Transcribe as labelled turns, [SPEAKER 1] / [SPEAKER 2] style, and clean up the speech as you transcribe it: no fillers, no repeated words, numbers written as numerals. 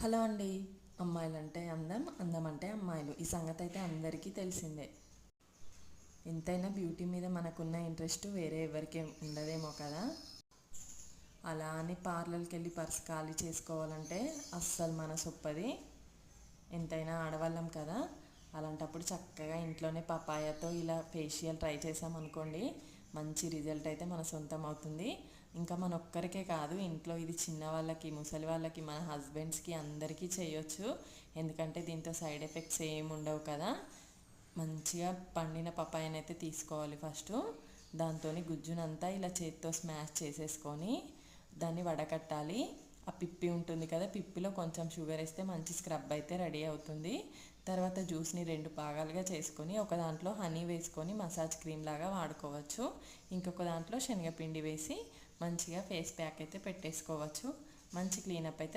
[SPEAKER 1] Hello అండి. అమ్మాయిలంటే అందం, అందం అంటే అమ్మాయిలు. ఈ సంగతి అయితే అందరికీ తెలిసిందే. ఎంతైనా బ్యూటీ మీద మనకున్న ఇంట్రెస్ట్ వేరే ఎవరికి ఉండదేమో కదా. అలా అని పార్లర్కి వెళ్ళి పర్స్ ఖాళీ చేసుకోవాలంటే అస్సలు మనసు ఒప్పది. ఎంతైనా ఆడవాళ్ళం కదా. అలాంటప్పుడు చక్కగా ఇంట్లోనే పపాయాతో ఇలా ఫేషియల్ ట్రై చేసామనుకోండి, మంచి రిజల్ట్ అయితే మన సొంతం అవుతుంది. ఇంకా మన ఒక్కరికే కాదు, ఇంట్లో ఇది చిన్న వాళ్ళకి, ముసలి వాళ్ళకి, మన హస్బెండ్స్కి అందరికీ చేయొచ్చు. ఎందుకంటే దీంతో సైడ్ ఎఫెక్ట్స్ ఏమి ఉండవు కదా. మంచిగా పండిన పపాయనైతే తీసుకోవాలి ఫస్ట్. దాంతో గుజ్జునంతా ఇలా చేత్తో స్మాష్ చేసేసుకొని దాన్ని వడకట్టాలి. ఆ పిప్పి ఉంటుంది కదా, పిప్పిలో కొంచెం షుగర్ వేస్తే మంచి స్క్రబ్ అయితే రెడీ అవుతుంది. తర్వాత జ్యూస్ని 2 భాగాలుగా చేసుకొని ఒక దాంట్లో హనీ వేసుకొని మసాజ్ క్రీమ్ లాగా వాడుకోవచ్చు. ఇంకొక దాంట్లో శనగపిండి వేసి మంచిగా ఫేస్ ప్యాక్ అయితే పెట్టేసుకోవచ్చు. మంచి క్లీనప్ అయితే